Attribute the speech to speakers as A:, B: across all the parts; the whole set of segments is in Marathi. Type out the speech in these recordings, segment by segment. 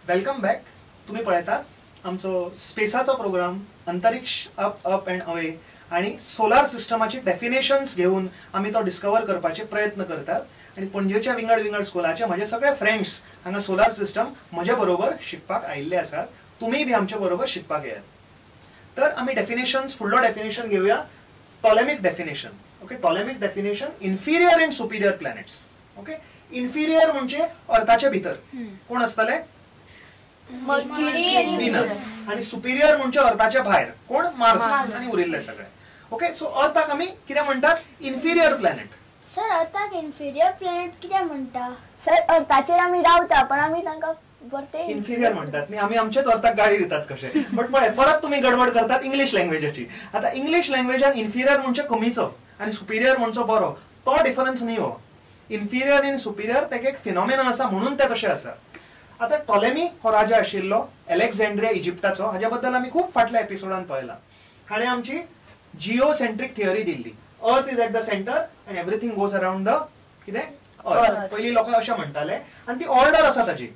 A: Welcome back. तुम्ही पळयतात आमचो स्पेसाचो प्रोग्राम अंतरिक्ष अप अप अँड अवे आणि सोलार सिस्टमाची डेफिनेशन्स घेऊन आम्ही तो डिस्कवर करपाचे प्रयत्न करतात. आणि पणजेच्या विंगड विंगड स्कुलाचे माझे सगळे फ्रेंड्स हांगा सोलार सिस्टम म्हजे बरोबर शिकपाक आयिल्ले आसात. तुम्ही बी आमचे बरोबर शिकपाक येयात. तर आम्ही डेफिनेशन्स फुडलो डेफिनेशन घेऊया. Ptolemaic definition. Okay, Ptolemaic definition inferior and superior planets. Okay, inferior म्हणजे अर्थाच्या भितर कोण असतले?
B: Mercury,
A: Venus. आणि सुपिरियर म्हणजे अर्थाच्या भायर कोण? मार्स आणि उरिल्ले सगळे. ओके, सो अर्थाक आम्ही किती म्हणतात? Inferior planet.
B: सर अर्थाक इन्फिरियर प्लॅनेट कित्याक म्हणटा?
C: सर अर्थाचेर आमी रावता पण आमी तांकां बरते
A: इन्फिरियर म्हणतात. न्ही आम्ही आमचेच अर्थाक गाडी दितात कशे. बट पळय परत तुम्ही गडबड करतात इंग्लिश लँग्वेजाची. आता इंग्लिश लँग्वेजान इन्फिरियर म्हणजे कमीचो आणि सुपिरियर म्हणजे बरो. तो डिफरन्स न्ही हो. इन्फिरियर आनी सुपिरियर तेका एक फिनॉमिना आसा म्हणून ते तशें आसा. आता टॉलेमी हो राजा आशिल्लो अलेक्झांड्रिया इजिप्टाचो. हाज्या बद्दल आमी खूब फाटल्या एपिसोडान पळयला. हाणें आमची जिओसेंट्रीक थियरी दिल्ली. Earth is at the centre and everything goes around the कितें अर्थ. पयलीं लोक अशें म्हणटाले आणि ती ऑर्डर आसा ताची.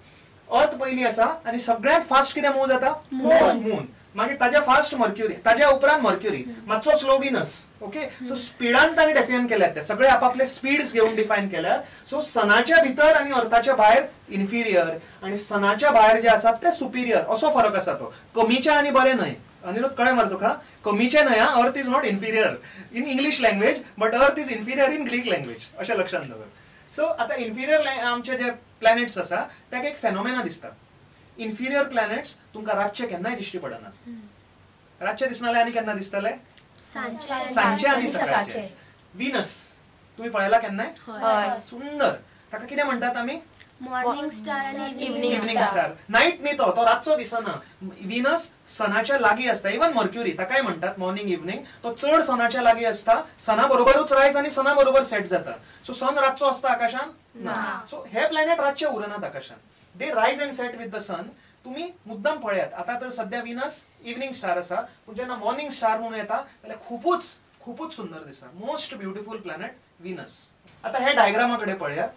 A: अर्थ पयली आसा आणि सगळ्यात फास्ट कितें मूव जाता? मून. मागीर ताज्या फास्ट मर्क्युरी, ताज्या उपरांत मर्क्युरी, मातसो स्लो व्हीनस. ओके, सो स्पीडान तांणी डेफायन केल्यात. ते सगळे आपापले स्पीड्स घेऊन डिफायन केल्यात. सो सनाच्या भितर आणि अर्थाच्या भायर इन्फिरियर आणि सनाच्या भायर जे आसा ते सुपिरियर असो फरक आसा तो. कमीचे आणि बरे न्हय. अनिरुद्ध कळ्ळें मरे तुका? कमीचे न्हय. Earth is not inferior in English language but earth is inferior in Greek language. अशें लक्षात दवर. सो आता इन्फिरियर आमचे जे प्लॅनेट्स आसा ताका एक फेनोमेना दिसता. इन्फिरियर प्लॅनेट्स तुमकां रातचे केन्नाय दिश्टी पडना. रातचे दिसनाले आनी केन्ना दिसतले? सांजचे आनी सकाळचे. व्हीनस तुम्ही पळयला केन्नाय? सुंदर. ताका कितें म्हणटात आमी?
B: मॉर्निंग स्टार आणि
A: इव्हनिंग स्टार. नाईट न्ही तो, तो रातचो दिसना. व्हीनस सनाच्या लागीं असता. इवन मर्क्युरी ताकाय म्हणटात मॉर्निंग इव्हनिंग. तो चड सनाच्या लागीं असता. सना बरोबरूच रायज आणि सना बरोबर सेट जाता. सो सन रातचो असता आकाशान ना. सो हे प्लॅनेट रातचे उरनात आकाशान. दे रायज अँड सेट विथ द सन. तुम्ही मुद्दाम पळयात. आता तर सध्या व्हीनस इव्हनिंग स्टार आसा पण जेन्ना मॉर्निंग स्टार म्हणून येता जाल्यार खूपच सुंदर दिसता. Most beautiful planet Venus. आता हे डायग्रामाकडे पळयात.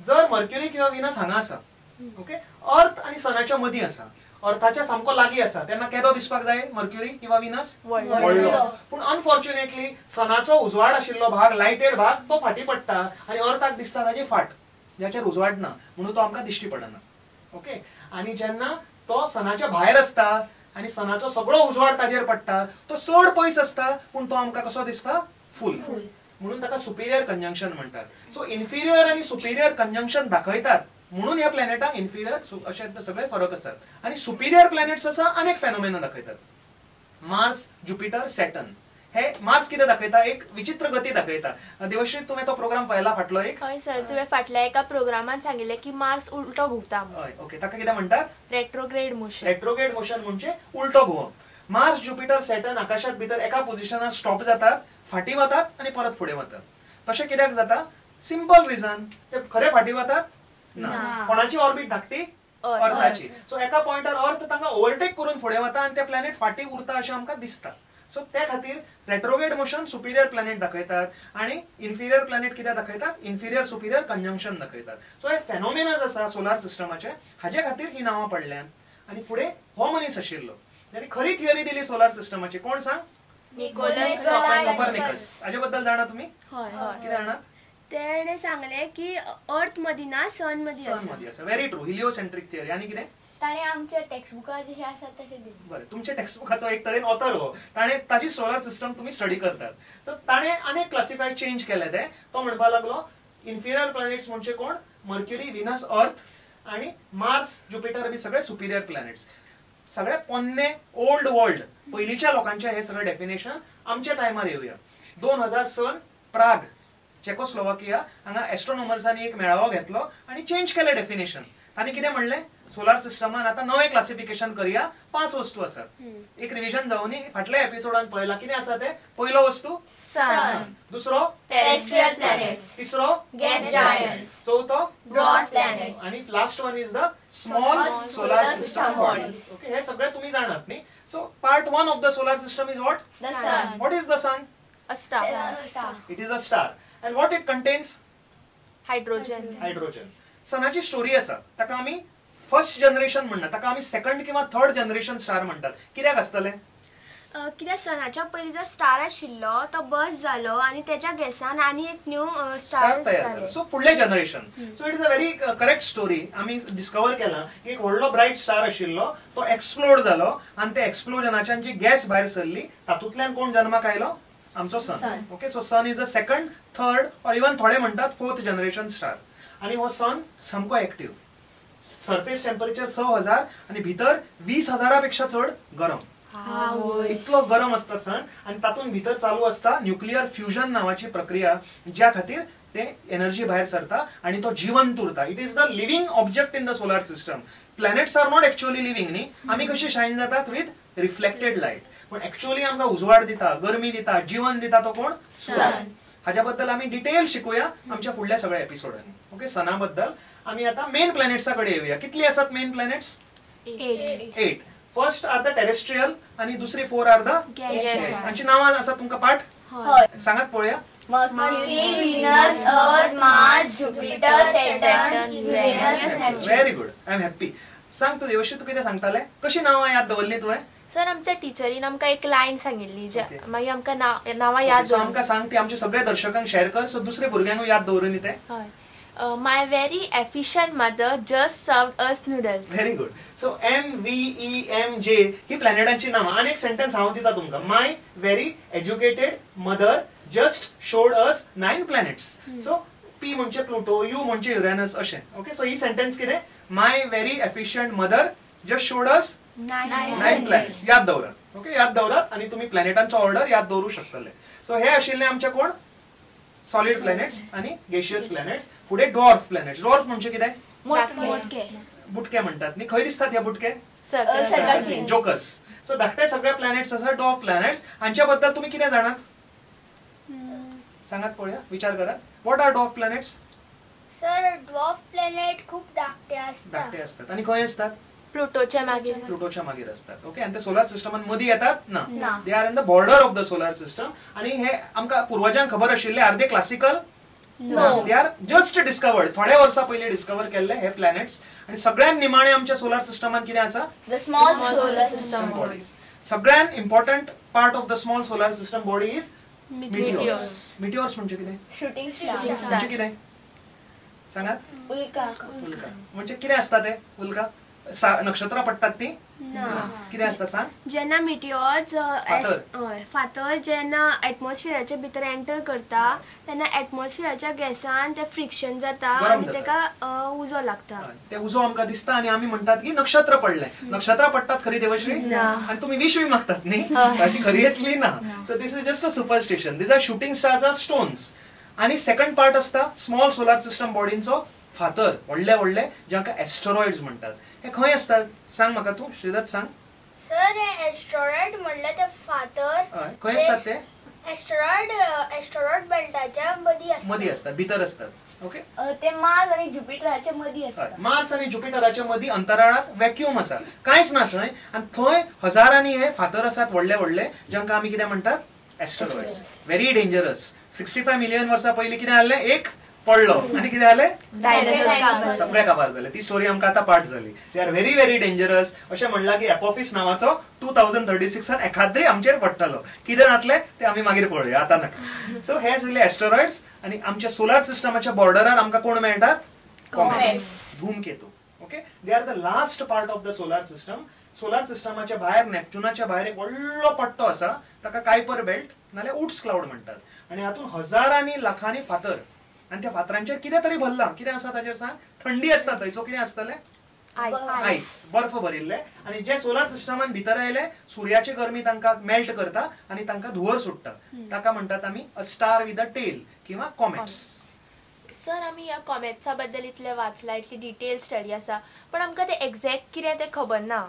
A: जर मर्क्युरी किंवा व्हीनस हांगा आसा, ओके, अर्थ आणि सनाच्या मदीं आसा, अर्थाच्या सामको लागीं आसा, तेन्ना केदो दिसपाक जाय? मर्क्युरी किंवा व्हीनस व्हडलो. पूण अनफॉर्च्युनेटली सनाचो उजवाड आशिल्लो भाग, लायटेड भाग, तो फाटी पडटा आणि अर्थाक दिसता ताजी फाट, ज्याचेर उजवाड ना म्हणून तो आमकां दिश्टी पडना. ओके, आणि जेन्ना तो सनाच्या भायर असता आणि सनाचो सगळो उजवाड ताजेर पडटा, तो चड पयस असता पूण तो आमकां कसो दिसता? फूल. म्हणून ताका सुपिरियर कंजंक्शन म्हणटात. सो इन्फिरियर आणि सुपिरियर कंजंक्शन दाखयतात म्हणून ह्या प्लॅनेटाक इन्फिरियर अशे सगळे फरक असतात. आणि सुपिरियर प्लॅनेट्स आसा अनेक फेनोमेना दाखयतात. Mars, Jupiter, Saturn. हे मार्स कितें दाखयता? एक विचित्र गती दाखयता. देवश्री तुम्ही तो प्रोग्राम पळयला फाटलो एक?
D: हय सर, तुवें फाटल्या एका प्रोग्रामान सांगिल्लें की मार्स उलटो घुंवता.
A: हय, ओके. ताका कितें म्हणटात?
D: Retrograde motion.
A: रेट्रोग्रेड मोशन म्हणजे उलटो घुंवप. मार्स, ज्युपिटर, सॅटर्न आकाशात भितर एका पोझिशनार स्टॉप जातात, फाटी वतात आणि परत फुडें वतात. तशें कित्याक जाता? Simple reason. ते खरे फाटी वतात ना. कोणाची ऑर्बिट धाकटी? अर्थाची. सो एका पॉइंटार अर्थ तांकां ओव्हरटेक करून फुडें वता आणि ते प्लॅनेट फाटी उरता अशें आमकां दिसता. सो त्या खातीर रेट्रोग्रेड मोशन सुपिरियर प्लॅनेट दाखयतात आणि इन्फिरियर प्लॅनेट कित्याक दाखयतात? इन्फिरियर सुपिरियर कंजंक्शन दाखयतात. सो हे फेनोमेनाज आसा सोलार सिस्टमाचे, हाजे खातीर ही नांवां पडल्यात. आणि फुडें हो मनीस आशिल्लो ज्याने खरी थियरी दिली सोलार सिस्टमाची. कोण सांग?
D: Nicolaus
A: Copernicus. हाजे बद्दल जाणा तुम्ही? कितें जाणा?
B: तेणे सांगले की अर्थ मदी ना, सन मदी
A: आसा. Very true. Heliocentric theory. आणि कितें?
C: ताणे आमच्या टेक्स्ट बुकां जशें आसा तशें दिलें.
A: बरें, तुमच्या टेक्स्ट बुकाचो एक तरेन ऑथर हो. ताणे ताजी सोलार सिस्टम तुम्ही स्टडी करतात. सो ताणे अनेक क्लासिफाय चेंज केले ते. तो म्हणपाक लागलो इन्फिरियर प्लॅनेट्स म्हणजे कोण? मर्क्युरी, व्हीनस, अर्थ आणि मार्स, ज्युपिटर बी सगळे सुपिरियर प्लॅनेट्स. सगळे पोन्ने ओल्ड वर्ल्ड पयलींच्या लोकांचे हे सगळे डेफिनेशन आमच्या टायमार येवया. 2006 प्राग, चेकोस्लोवाकिया हांगा एस्ट्रोनॉमर्सांनी एक मेळावो घेतलो आणि चेंज केले डेफिनेशन. तांणी कितें म्हणलें? सोलार सिस्टमान आता नवे क्लासिफिकेशन करूया. 5 वस्तू आसात. एक रिव्हिजन जावनी. फाटल्या एपिसोडान पळयला कितें आसा ते? पयलो वस्तू सन. दुसरो
B: टेरेस्ट्रियल प्लॅनेट्स.
A: तिसरो
B: गॅस जायंट्स.
A: चौथो
B: ब्रॉड प्लॅनेट्स.
A: आणि last one is the small solar system bodies. Okay, हे सगळे तुम्ही जाणात न्ही. So part 1 of the solar system is what?
B: The sun.
A: What is the sun?
D: A star.
A: It is a star. And what it contains?
D: Hydrogen.
A: Hydrogen. सनाची स्टोरी आसा. ताका आमी फर्स्ट जनरेशन म्हणना ताका आमी सेकंड किंवा थर्ड जनरेशन स्टार म्हणटात. कित्याक आसतले?
B: कित्याक सनाच्या पयलीं जो स्टार आशिल्लो तो बस जालो आनी तेच्या गॅसान आनी एक न्यू स्टार
A: तयार जालो. सो फुडले generation. So it is a very correct story. आमी डिस्कवर केला की एक व्हडलो ब्रायट स्टार आशिल्लो तो एक्सप्लोड जालो आनी त्या एक्सप्लोजनाच्यान जी गॅस भायर सरली तातूंतल्यान कोण जन्माक आयलो? आमचो sun. Okay, so sun is a second, third or even थोडे म्हणटात फोर्थ जनरेशन स्टार. आणि हो सन सामको एक्टिव्ह. सरफेस टेम्परेचर 6000 आणि भितर 20,000 पेक्षा चड गरम. इतलो गरम असता सन आणि तातून भितर चालू असता न्यूक्लियर फ्युजन नावाची प्रक्रिया ज्या खातीर ते एनर्जी भायर सरता आणि तो जिवंत उरता. It is the living object in the solar system. Planets are not actually living न्ही. आमी कशी शाईन जातात विथ रिफ्लेक्टेड लाईट, पण एक्चुअली आमकां उजवाड दिता, गरमी दिता, जीवन दिता तो कोण? सन. हाच्या बद्दल आमी डिटेल शिकूया आमच्या फुडल्या सगळ्या एपिसोडांनी. ओके, सना बद्दल. आमी आता मेन प्लॅनेट्सा कडे येऊया. कितली आसात main planets? 8. First are the terrestrial आणि दुसरी 4 आर द गॅसियस. हांची नावां आसा तुमकां पाठ? सांगात पळोवया.
C: Mercury, Venus, Earth, Mars, Jupiter, Saturn, Uranus, Neptune.
A: Very good. I am happy. सांग तू देवश्री, तू कितें सांगताले? कशी नावां याद दवरली तुवें?
D: सर आमच्या टीचरीन आमकां एक लायन सांगिल्ली मागीर आमकां नांवां याद
A: सो आमकां सांग ती आमच्या सगळ्या दर्शकांक शेअर कर सो दुसरे भुरग्यांक याद दवरून ते.
D: हय. My very efficient mother just served us noodles.
A: Very good. So MVEMJ ही प्लॅनेटांची नावां. आणि एक सेंटेन्स हांव दिता तुमकां. My very educated mother just showed us 9 planets. So P म्हणजे प्लुटो, U म्हणजे युरेनस अशें. ओके, सो ही सेंटेन्स कितें? My very efficient mother just showed us 9 planets. याद दवरात. ओके, याद दवरात आणि तुम्ही प्लॅनेटांचो ऑर्डर याद दवरू शकतले. सो हे आशिल्ले आमचे कोण? सॉलिड प्लॅनेट्स आणि गॅशियस प्लॅनेट्स. पुढे डॉर्फ प्लॅनेट्स. डॉर्फ म्हणजे कितें? बुटके म्हणतात न्ही. खंय दिसतात ह्या बुटके? जोकर्स. सो धाकटे सगळे प्लॅनेट्स आसा डॉर्फ प्लॅनेट्स. हांच्या बद्दल तुम्ही कितें जाणात? सांगात पळोवया, विचार करात. What are dwarf planets?
C: Sir, dwarf planet खूप धाकटे
A: असतात. आणि खंय असतात?
D: प्लुटोच्या
A: मागीर असतात. ओके, आणि ते सोलार सिस्टमान मदीं येतात ना. They are in the border of the solar system. आणि हे आमकां पूर्वजांक खबर आशिल्ले. Are they classical? They are just discovered. थोड्या वर्सां पयलीं डिस्कवर केल्ले हे प्लॅनेट्स. आणि सगळ्यात निमाणे आमच्या सोलार सिस्टमान कितें आसा?
C: The small solar system
A: body. सगळ्यात important part of the small solar system body is meteors. Meteors म्हणजे कितें?
C: Shooting star.
A: म्हणजे कितें सांगात?
C: उल्का.
A: म्हणजे कितें असता ते? उल्का नक्षत्रां पडटात ती? कितें असता सांग?
B: जेन्ना मिटिओर्स फातर जेन्ना एटमॉस्फियराच्या भितर एंटर करता तेन्ना एटमॉस्फियराच्या गॅसान ते फ्रिक्शन जाता आनी तेका उजो लागता.
A: ते उजो आमकां दिसता आणि आमी म्हणटात की नक्षत्र पडले. नक्षत्रां पडटात खरी देवश्री? आणि तुम्ही विश मागतात न्ही. ती खरी येतली ना. So this is just a superstition. These are shooting stars are stones. आणि सेकंड पार्ट असता स्मॉल सोलार सिस्टम बॉडींचो फातर. व्हडले व्हडले जांकां एस्टेरॉइड्स म्हणटात. हे खंय असतात? सांग म्हाका तू. श्रीदत्त सांग.
C: सर, हे एस्टेरॉइड म्हणले ते फातर
A: खंय असतात? ते
C: एस्टेरॉइड बेल्टाच्या मदीं
A: असतात, भितर असतात. ओके,
C: ते मार्स आणि जुपिटराच्या मदीं असतात.
A: मार्स आणि जुपिटराच्या मदीं अंतराळात व्हॅक्यूम आसा, कांयच ना थंय. आणि थंय हजारांनी हे फातर आसात व्हडले व्हडले जांकां आमी कितें म्हणटात? एस्टेरॉइड्स. Very dangerous. 65 मिलियन वर्सां पयलीं कितें जाल्लें? एक पडलो आणि कितें जालें? सगळे काबार झाले. ती स्टोरी आमकां आतां पाठ झाली. They are very very dangerous. अशें म्हणलां की एपोफिस नावाचो 2036 एखाद्री आमचेर पडटलो. कितें जातलें ते आमी मागीर पळोवया, आतां नाका. सो हे सगळे एस्टेरॉइड्स. आणि आमच्या सोलार सिस्टमाच्या बॉर्डरार आमकां कोण मेळटात? कॉमेट्स, धूमकेतू. Okay, they are the last part of the solar system. Solar सिस्टमाच्या भायर नेपच्यूनाच्या भायर एक व्हडलो पट्टो आसा, ताका कायपर बेल्ट नाल्यार उड्स क्लाउड म्हणटात. आणि हातून हजारांनी लाखांनी फातर. आणि त्या फातरांचेर कितें तरी भरलां. कितें आसा ताचेर सांग? थंडी आसता थंय. सो कितें आसतलें? आयस, बर्फ भरिल्ले. आणि जे सोलार सिस्टमान भितर आयले सूर्याची गरमी तांकां मेल्ट करता आणि तांकां धुंवर सुट्टा. ताका म्हणटात आमी a star with a tail किंवा कॉमेट्स.
D: सर, आमी ह्या कॉमेट्सा बद्दल इतलें वाचलां, इतली डिटेल स्टडी आसा, पण आमकां ते एक्झॅक्ट कितें तें खबर ना.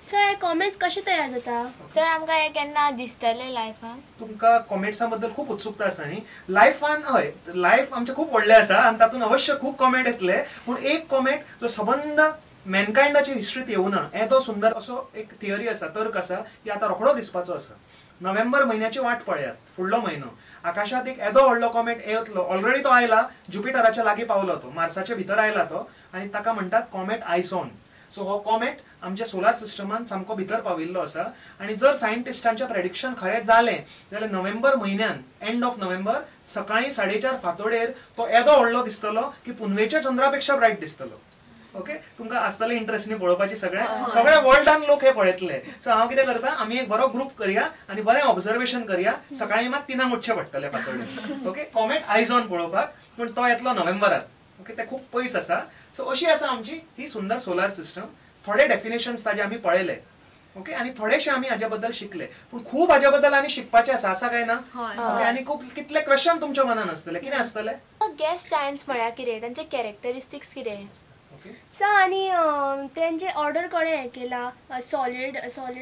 B: सर, हे कॉमेट्स कशे तयार जाता?
D: सर, आमकां हे केन्ना दिसतलें लायफान?
A: तुमकां कॉमेट्सां बद्दल खूप उत्सुकता आसा न्ही. लायफान हय, लायफ आमचें खूप व्हडलें आसा आणि तातूंत अवश्य खूप कॉमेट येतले. पूण एक कॉमेट जो सबंद मॅनकायंडाची हिस्ट्रीत येवना येदो सुंदर असो एक थियरी आसा, तर्क आसा की आतां रोखडो दिसपाचो आसा. नोव्हेंबर म्हयन्याची वाट पळयात. फुडलो म्हयनो आकाशात एक येदो व्हडलो कॉमेट येतलो. ऑलरेडी तो आयला. जुपिटराच्या लागीं पावलो तो. मार्साच्या भितर आयला तो. आणि ताका म्हणटात कॉमेट आयसॉन. सो हो कॉमेट आमच्या सोलार सिस्टमान सामको भितर पाविल्लो आसा आणि जर सायंटिस्टांचे प्रेडिक्शन खरें जालें जाल्यार नोव्हेंबर म्हयन्यान एंड ऑफ नोव्हेंबर सकाळी 4:30 फांतोडेर तो येदो व्हडलो दिसतलो की पुनवेच्या चंद्रापेक्षा ब्रायट दिसतलो. ओके, तुमकां आसतलें इंटरेस्ट न्ही पळोवपाची सगळे वर्ल्डान लोक हे पळयतले. सो हांव कितें करता, आमी एक बरो ग्रुप करया आनी बरें ऑब्झर्वेशन करया. सकाळी मात 3 उठचें पडटलें फांतोडेर. ओके, कॉमेट आयज ऑन पळोवपाक, पूण तो येतलो नोव्हेंबरात. ओके, ते खूब पयस आसा. सो अशी आसा आमची ही सुंदर सोलार सिस्टम. थोडे डेफिनेशन्स ताजे आमी पळयले. ओके, आणि थोडेशे आमी हाज्या बद्दल शिकले, पूण खूब हाज्या बद्दल आनी शिकपाचें आसा काय ना? ओके, आणि खूब कितले क्वेश्चन तुमच्या मनान आसतले, कितें आसतले?
D: गॅस जायंट्स म्हळ्यार कितें, तांचे कॅरेक्टरिस्टिक्स कितें?
B: सो आणि त्यांचे ऑर्डर कोणे हे केला, सॉलिड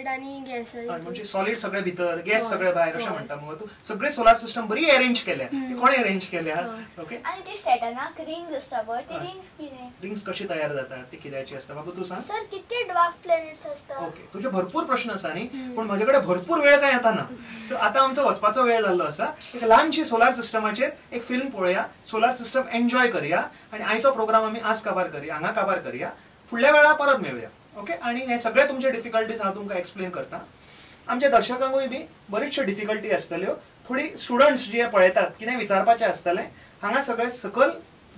B: आणि गॅस,
A: म्हणजे सॉलिड सगळे भितर, गॅस सगळे भायर, अशें म्हणटा मग तू. सगळे सोलार सिस्टम बरी अरेंज केल्या. ती कोणे अरेंज केल्या? ओके,
C: आणि ते सॅटर्नाक रिंग्स असता पळय, ती रिंग्स कितें?
A: रिंग्स कशी तयार जातात, ती कित्याची असता बाबू तू सांग.
C: सर किती ड्वार्फ प्लॅनेट्स असतात?
A: ओके, तुझे भरपूर प्रश्न आसा न्ही, पण माझ्याकडे भरपूर वेळ काय येता ना. सो आता आमचो वचपाचो वेळ जाल्लो आसा. एक ल्हानशी सोलार सिस्टमाचेर एक फिल्म पळोवया, सोलार सिस्टम एन्जॉय करया आणि आयचो प्रोग्राम आमी आज काबार करया, हांगा काबार करया. फुडल्या वेळा परत मेळुया. ओके, आणि हे सगळे तुमचे डिफिकल्टीज हांव तुमकां एक्सप्लेन करता. आमच्या दर्शकांकूय बी बरीचशो डिफिकल्टी आसतल्यो. थोडी स्टुडंट्स जे पळयतात कितें विचारपाचें आसतलें, हांगा सगळे सकल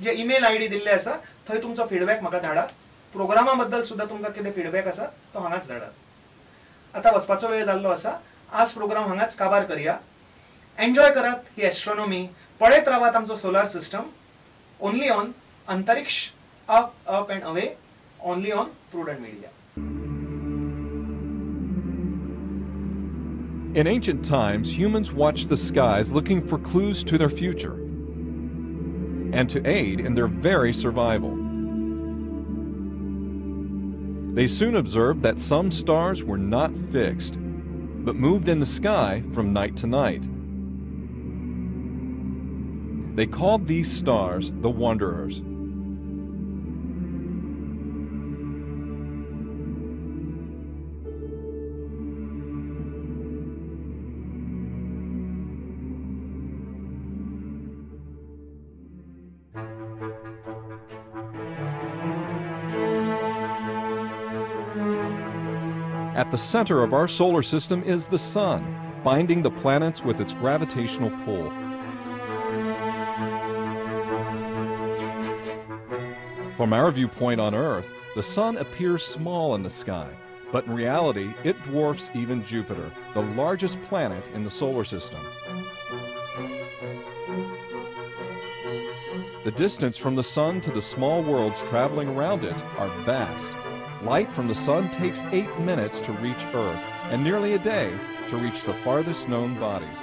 A: जे ईमेल आयडी दिल्ले आसा थंय तुमचो फीडबॅक म्हाका धाडात. प्रोग्रामा बद्दल सुद्दां तुमकां कितें फीडबॅक आसा तो हांगाच धाडात. आता वचपाचो वेळ जाल्लो आसा. आज प्रोग्राम हांगाच काबार करया. एन्जॉय करात ही एस्ट्रॉनॉमी, पळयत रावात आमचो सोलार सिस्टम. ओनली ऑन अंतरिक्ष, up end away, only on Prudent Media.
E: In ancient times, humans watched the skies looking for clues to their future and to aid in their very survival. They soon observed that some stars were not fixed, but moved in the sky from night to night. They called these stars the Wanderers. At the center of our solar system is the Sun, binding the planets with its gravitational pull. From our viewpoint on Earth, the Sun appears small in the sky, but in reality, it dwarfs even Jupiter, the largest planet in the solar system. The distance from the Sun to the small worlds traveling around it are vast. Light from the Sun takes 8 minutes to reach Earth, and nearly a day to reach the farthest known bodies.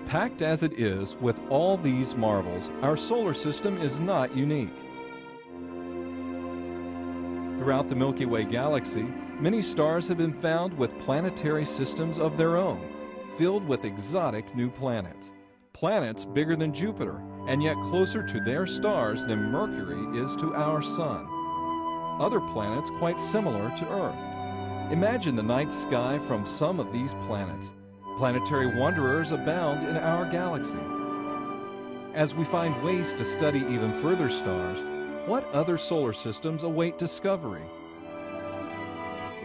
E: Packed as it is with all these marvels, our solar system is not unique. Throughout the Milky Way galaxy, many stars have been found with planetary systems of their own, filled with exotic new planets. Planets bigger than Jupiter, and yet closer to their stars than Mercury is to our Sun. Other planets quite similar to Earth. Imagine the night sky from some of these planets. Planetary wanderers abound in our galaxy. As we find ways to study even further stars, what other solar systems await discovery?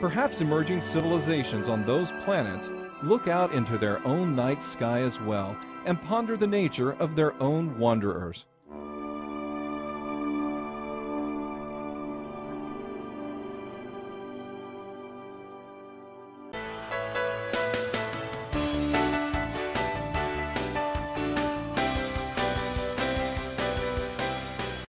E: Perhaps emerging civilizations on those planets look out into their own night sky as well and ponder the nature of their own wanderers.